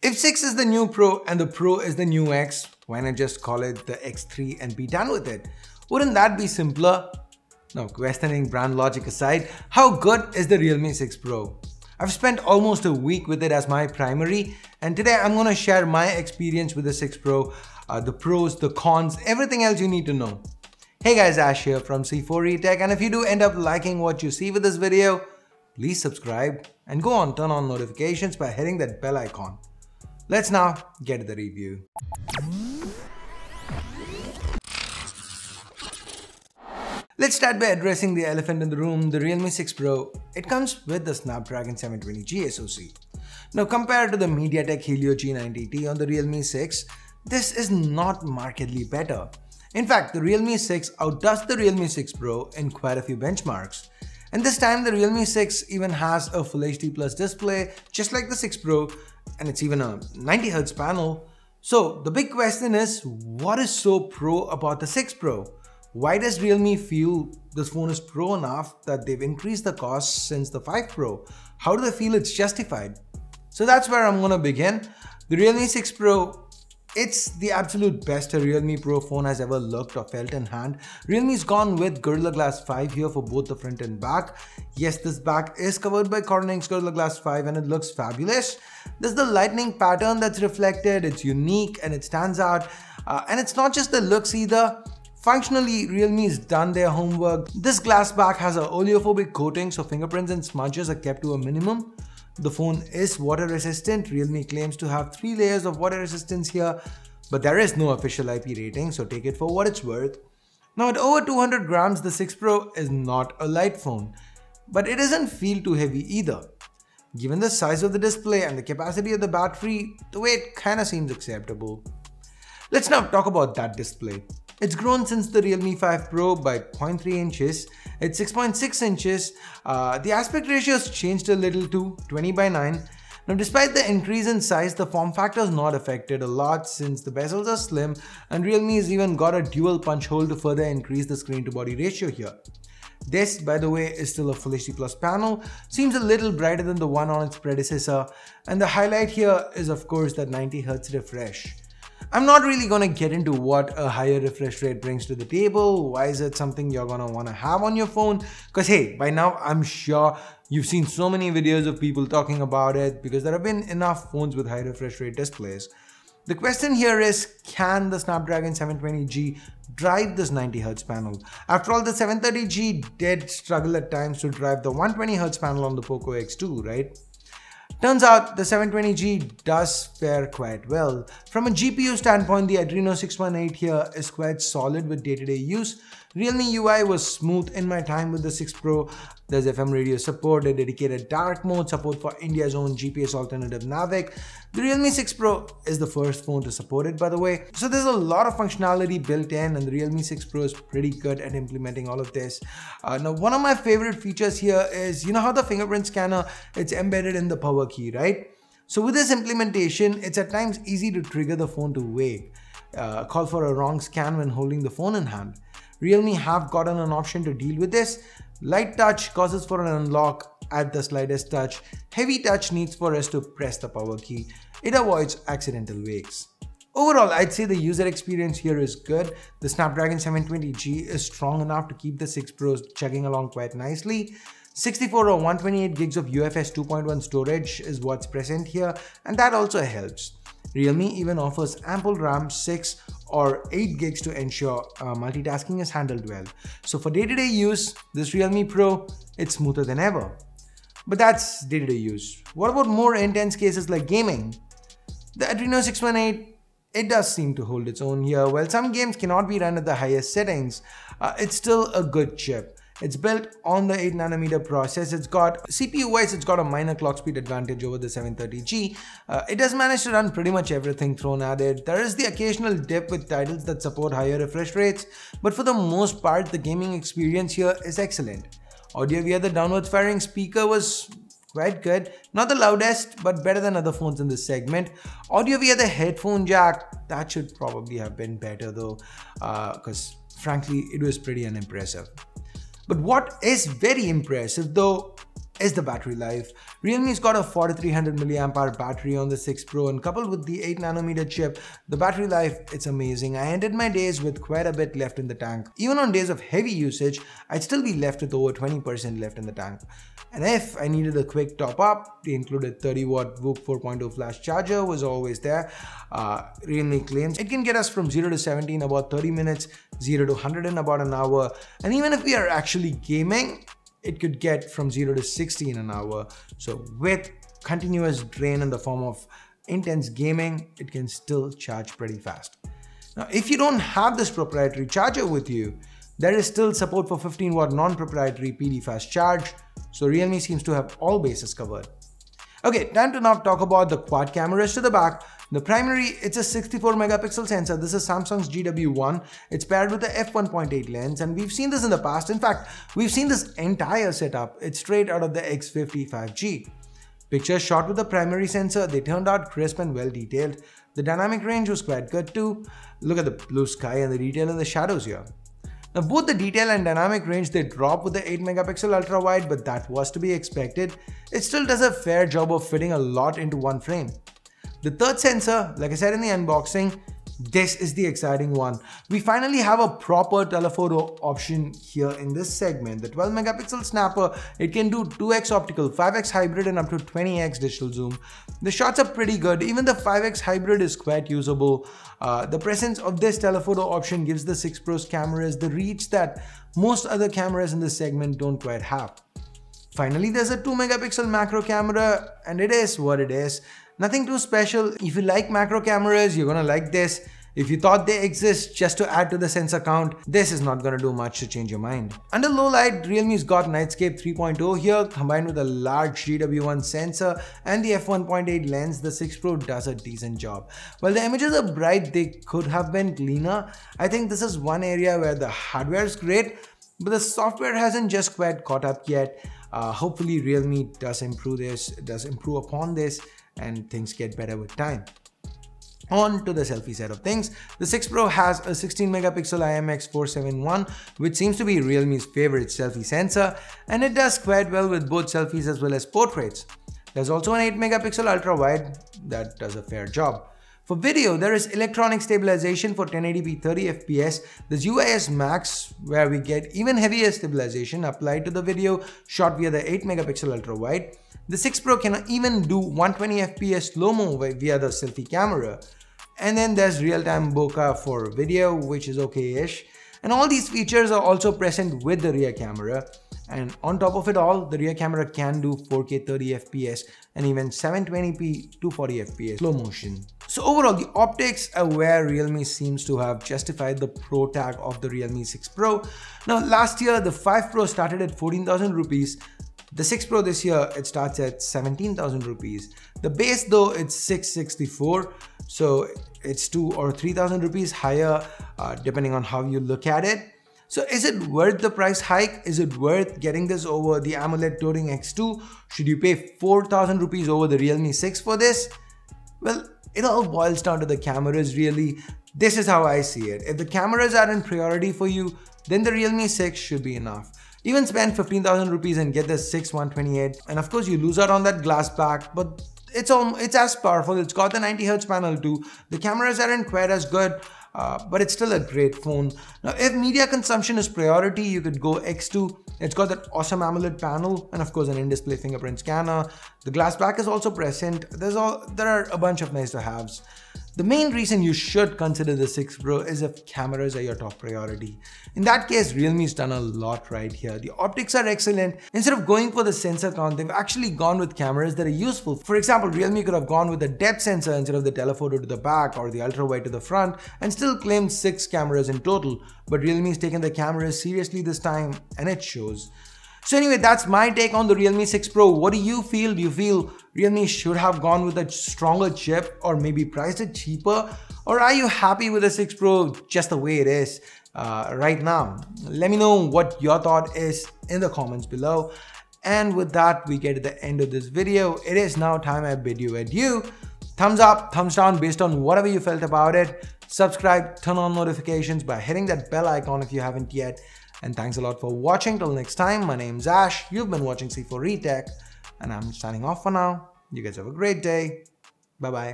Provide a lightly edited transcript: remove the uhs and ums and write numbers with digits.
If 6 is the new Pro and the Pro is the new X, why not just call it the X3 and be done with it? Wouldn't that be simpler? Now, questioning brand logic aside, how good is the Realme 6 Pro? I've spent almost a week with it as my primary, and today I'm going to share my experience with the 6 Pro, the pros, the cons, everything else you need to know. Hey guys, Ash here from C4eTech, and if you do end up liking what you see with this video, please subscribe and go on turn on notifications by hitting that bell icon. Let's now get to the review. Let's start by addressing the elephant in the room, the Realme 6 Pro. It comes with the Snapdragon 720G SoC. Now compared to the MediaTek Helio G90T on the Realme 6, this is not markedly better. In fact, the Realme 6 outdoes the Realme 6 Pro in quite a few benchmarks. And this time the Realme 6 even has a Full HD Plus display just like the 6 Pro, and it's even a 90Hz panel. So the big question is, what is so pro about the 6 Pro? Why does Realme feel this phone is pro enough that they've increased the cost since the 5 Pro? How do they feel it's justified? So that's where I'm gonna begin. The Realme 6 Pro, it's the absolute best a Realme Pro phone has ever looked or felt in hand. Realme's gone with Gorilla Glass 5 here for both the front and back. Yes, this back is covered by Corning's Gorilla Glass 5 and it looks fabulous. There's the lightning pattern that's reflected, it's unique and it stands out. And it's not just the looks either. Functionally, Realme's done their homework. This glass back has an oleophobic coating, so fingerprints and smudges are kept to a minimum. The phone is water resistant. Realme claims to have 3 layers of water resistance here, but there is no official IP rating, so take it for what it's worth. Now at over 200 grams, the 6 Pro is not a light phone, but it doesn't feel too heavy either. Given the size of the display and the capacity of the battery, the weight kinda seems acceptable. Let's now talk about that display. It's grown since the Realme 5 Pro by 0.3 inches. It's 6.6 inches. The aspect ratio has changed a little to 20:9. Now despite the increase in size, the form factor is not affected a lot since the bezels are slim, and Realme has even got a dual punch hole to further increase the screen to body ratio here. This, by the way, is still a Full HD Plus panel, seems a little brighter than the one on its predecessor, and the highlight here is of course that 90Hz refresh. I'm not really gonna get into what a higher refresh rate brings to the table. Why is it something you're gonna wanna have on your phone? Because hey, by now I'm sure you've seen so many videos of people talking about it because there have been enough phones with high refresh rate displays. The question here is, can the Snapdragon 720G drive this 90Hz panel? After all, the 730G did struggle at times to drive the 120Hz panel on the Poco X2, right? Turns out the 720G does fare quite well. From a GPU standpoint, the Adreno 618 here is quite solid with day-to-day use. Realme UI was smooth in my time with the 6 Pro. There's FM radio support, a dedicated dark mode, support for India's own GPS alternative Navic. The Realme 6 Pro is the first phone to support it, by the way. So there's a lot of functionality built in, and the Realme 6 Pro is pretty good at implementing all of this. Now, one of my favorite features here is, you know how the fingerprint scanner, it's embedded in the power key, right? So with this implementation, it's at times easy to trigger the phone to wake, call for a wrong scan when holding the phone in hand. Realme have gotten an option to deal with this. Light touch causes for an unlock at the slightest touch. Heavy touch needs for us to press the power key. It avoids accidental wakes. Overall, I'd say the user experience here is good. The Snapdragon 720G is strong enough to keep the 6 Pros chugging along quite nicely. 64 or 128 gigs of UFS 2.1 storage is what's present here, and that also helps. Realme even offers ample RAM, 6 or 8 gigs to ensure multitasking is handled well. So for day-to-day use, this Realme Pro, it's smoother than ever. But that's day-to-day use. What about more intense cases like gaming? The Adreno 618, it does seem to hold its own here. While some games cannot be run at the highest settings, it's still a good chip. It's built on the 8nm process. It's got, CPU-wise, it's got a minor clock speed advantage over the 730G. It does manage to run pretty much everything thrown at it. There is the occasional dip with titles that support higher refresh rates, but for the most part, the gaming experience here is excellent. Audio via the downwards firing speaker was quite good. Not the loudest, but better than other phones in this segment. Audio via the headphone jack, that should probably have been better though, because frankly, it was pretty unimpressive. But what is very impressive though is the battery life. Realme's got a 4300 mAh battery on the 6 Pro, and coupled with the 8nm chip, the battery life, it's amazing. I ended my days with quite a bit left in the tank. Even on days of heavy usage, I'd still be left with over 20% left in the tank. And if I needed a quick top up, the included 30W VOOC 4.0 flash charger was always there. Realme claims it can get us from 0 to 70 in about 30 minutes, 0 to 100 in about an hour, and even if we are actually gaming, it could get from 0 to 60 in an hour. So with continuous drain in the form of intense gaming, it can still charge pretty fast. Now, if you don't have this proprietary charger with you, there is still support for 15W non-proprietary PD fast charge, so Realme seems to have all bases covered. Okay, time to now talk about the quad cameras to the back. The primary, it's a 64 megapixel sensor. This is Samsung's GW1. It's paired with the f1.8 lens, and we've seen this in the past. In fact, we've seen this entire setup. It's straight out of the X50 5G. Pictures shot with the primary sensor, they turned out crisp and well detailed. The dynamic range was quite good too. Look at the blue sky and the detail in the shadows here. Now both the detail and dynamic range, they drop with the 8 megapixel ultra wide, but that was to be expected. It still does a fair job of fitting a lot into one frame. The third sensor, like I said in the unboxing, this is the exciting one. We finally have a proper telephoto option here in this segment. The 12 megapixel snapper, it can do 2x optical, 5x hybrid and up to 20x digital zoom. The shots are pretty good. Even the 5x hybrid is quite usable. The presence of this telephoto option gives the 6 Pro's cameras the reach that most other cameras in this segment don't quite have. Finally, there's a 2 megapixel macro camera, and it is what it is. Nothing too special. If you like macro cameras, you're gonna like this. If you thought they exist just to add to the sensor count, this is not gonna do much to change your mind. Under low light, Realme's got Nightscape 3.0 here, combined with a large GW1 sensor and the f1.8 lens. The 6 Pro does a decent job. While the images are bright, they could have been cleaner. I think this is one area where the hardware is great, but the software hasn't just quite caught up yet. Hopefully Realme does improve upon this, and things get better with time. On to the selfie side of things. The 6 Pro has a 16 megapixel IMX471, which seems to be Realme's favorite selfie sensor, and it does quite well with both selfies as well as portraits. There's also an 8 megapixel ultra wide that does a fair job. For video, there is electronic stabilization for 1080p 30 fps. There's UIS Max, where we get even heavier stabilization applied to the video shot via the 8 megapixel ultra wide. The 6 Pro can even do 120 fps slow-mo via the selfie camera. And then there's real-time bokeh for video, which is okay-ish. And all these features are also present with the rear camera. And on top of it all, the rear camera can do 4K 30 fps and even 720p 240 fps slow motion. So overall, the optics are where Realme seems to have justified the Pro tag of the Realme 6 Pro. Now last year, the 5 Pro started at 14,000 rupees. The 6 Pro this year, it starts at 17,000 rupees. The base though, it's 664. So it's 2,000 or 3,000 rupees higher depending on how you look at it. So is it worth the price hike? Is it worth getting this over the AMOLED Touring X2? Should you pay 4,000 rupees over the Realme 6 for this? Well, it all boils down to the cameras really. This is how I see it. If the cameras are in priority for you, then the Realme 6 should be enough. Even spend 15,000 rupees and get the 6 128, and of course you lose out on that glass back, but it's as powerful. It's got the 90Hz panel too. The cameras aren't quite as good, but it's still a great phone. Now, if media consumption is priority, you could go X2. It's got that awesome AMOLED panel and of course an in-display fingerprint scanner. The glass back is also present. There are a bunch of nice to haves. The main reason you should consider the 6 Pro is if cameras are your top priority. In that case, Realme's done a lot right here. The optics are excellent. Instead of going for the sensor count, they've actually gone with cameras that are useful. For example, Realme could have gone with the depth sensor instead of the telephoto to the back or the ultra wide to the front and still claimed 6 cameras in total. But Realme's taken the cameras seriously this time, and it shows. So anyway, that's my take on the Realme 6 Pro. What do you feel? Do you feel Realme should have gone with a stronger chip or maybe priced it cheaper? Or are you happy with the 6 Pro just the way it is right now? Let me know what your thought is in the comments below. And with that, we get to the end of this video. It is now time I bid you adieu. Thumbs up, thumbs down based on whatever you felt about it. Subscribe, turn on notifications by hitting that bell icon if you haven't yet. And thanks a lot for watching. Till next time, my name's Ash. You've been watching C4E Tech, and I'm signing off for now. You guys have a great day. Bye-bye.